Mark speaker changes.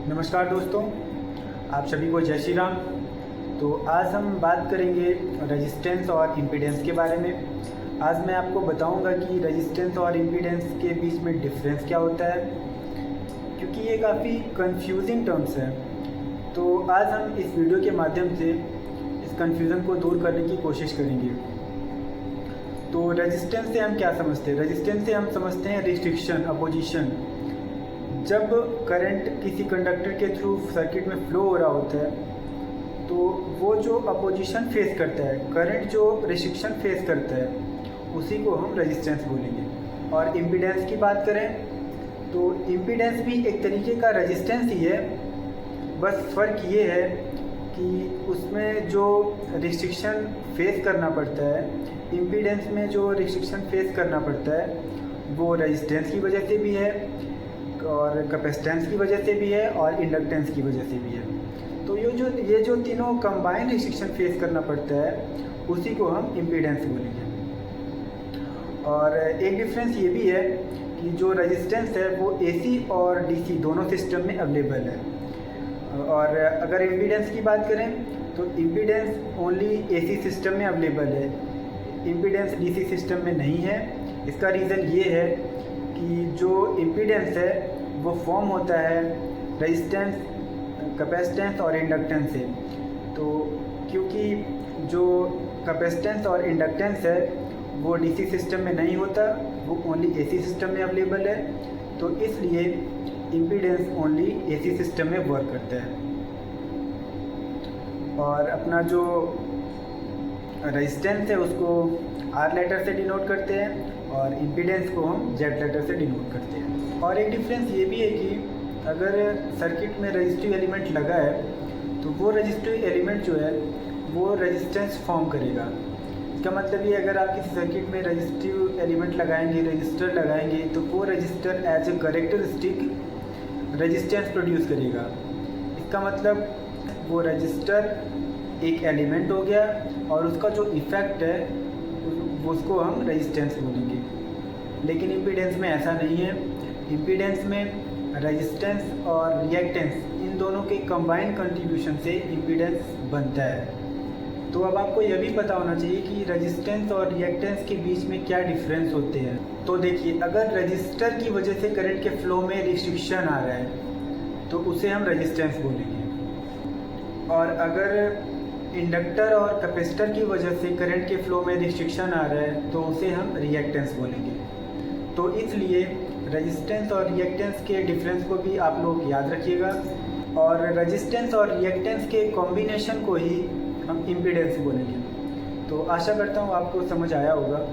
Speaker 1: नमस्कार दोस्तों, आप सभी को जय श्री राम। तो आज हम बात करेंगे रेजिस्टेंस और इम्पीडेंस के बारे में। आज मैं आपको बताऊंगा कि रेजिस्टेंस और इम्पीडेंस के बीच में डिफरेंस क्या होता है, क्योंकि ये काफ़ी कंफ्यूजिंग टर्म्स हैं। तो आज हम इस वीडियो के माध्यम से इस कंफ्यूजन को दूर करने की कोशिश करेंगे। तो रेजिस्टेंस से हम क्या समझते हैं? रेजिस्टेंस से हम समझते हैं रिस्ट्रिक्शन, अपोजिशन। जब करंट किसी कंडक्टर के थ्रू सर्किट में फ्लो हो रहा होता है तो वो जो अपोजिशन फेस करता है, करंट जो रिस्ट्रिक्शन फेस करता है, उसी को हम रेजिस्टेंस बोलेंगे। और इम्पीडेंस की बात करें तो इम्पीडेंस भी एक तरीके का रेजिस्टेंस ही है, बस फ़र्क ये है कि उसमें जो रिस्ट्रिक्शन फेस करना पड़ता है, इम्पीडेंस में जो रिस्ट्रिक्शन फेस करना पड़ता है वो रेजिस्टेंस की वजह से भी है और कैपेसिटेंस की वजह से भी है और इंडक्टेंस की वजह से भी है। तो ये जो तीनों कंबाइंड रिस्ट्रिक्शन फेस करना पड़ता है उसी को हम इम्पीडेंस बोलेंगे। और एक डिफरेंस ये भी है कि जो रेजिस्टेंस है वो एसी और डीसी दोनों सिस्टम में अवेलेबल है। और अगर इम्पीडेंस की बात करें तो इम्पीडेंस ओनली एसी सिस्टम में अवेलेबल है, इम्पीडेंस डीसी सिस्टम में नहीं है। इसका रीज़न ये है कि जो इम्पीडेंस है वो फॉर्म होता है रेजिस्टेंस, कैपेसिटेंस और इंडक्टेंस से। तो क्योंकि जो कैपेसिटेंस और इंडक्टेंस है वो डीसी सिस्टम में नहीं होता, वो ओनली एसी सिस्टम में अवेलेबल है, तो इसलिए इम्पीडेंस ओनली एसी सिस्टम में वर्क करता है। और अपना जो रेजिस्टेंस है उसको आर लेटर से डिनोट करते हैं और इम्पीडेंस को हम जेड लेटर से डिनोट करते हैं। और एक डिफरेंस ये भी है कि अगर सर्किट में रेजिस्टिव एलिमेंट लगा है तो वो रेजिस्टिव एलिमेंट जो है वो रेजिस्टेंस फॉर्म करेगा। इसका मतलब ये, अगर आप किसी सर्किट में रेजिस्टिव एलिमेंट लगाएंगे, रजिस्टर लगाएंगे, तो वो register as a characteristic resistance produce करेगा। इसका मतलब वो रजिस्टर एक एलिमेंट हो गया और उसका जो इफ़ेक्ट है उसको हम रेजिस्टेंस बोलेंगे। लेकिन इम्पीडेंस में ऐसा नहीं है। इम्पीडेंस में रेजिस्टेंस और रिएक्टेंस इन दोनों के कंबाइंड कंट्रीब्यूशन से इम्पीडेंस बनता है। तो अब आपको यह भी पता होना चाहिए कि रेजिस्टेंस और रिएक्टेंस के बीच में क्या डिफरेंस होते हैं। तो देखिए, अगर रजिस्टर की वजह से करंट के फ्लो में रिस्ट्रिक्शन आ रहा है तो उसे हम रेजिस्टेंस बोलेंगे। और अगर इंडक्टर और कैपेसिटर की वजह से करंट के फ्लो में रिस्ट्रिक्शन आ रहा है तो उसे हम रिएक्टेंस बोलेंगे। तो इसलिए रेजिस्टेंस और रिएक्टेंस के डिफरेंस को भी आप लोग याद रखिएगा। और रेजिस्टेंस और रिएक्टेंस के कॉम्बिनेशन को ही हम इम्पीडेंस बोलेंगे। तो आशा करता हूँ आपको समझ आया होगा।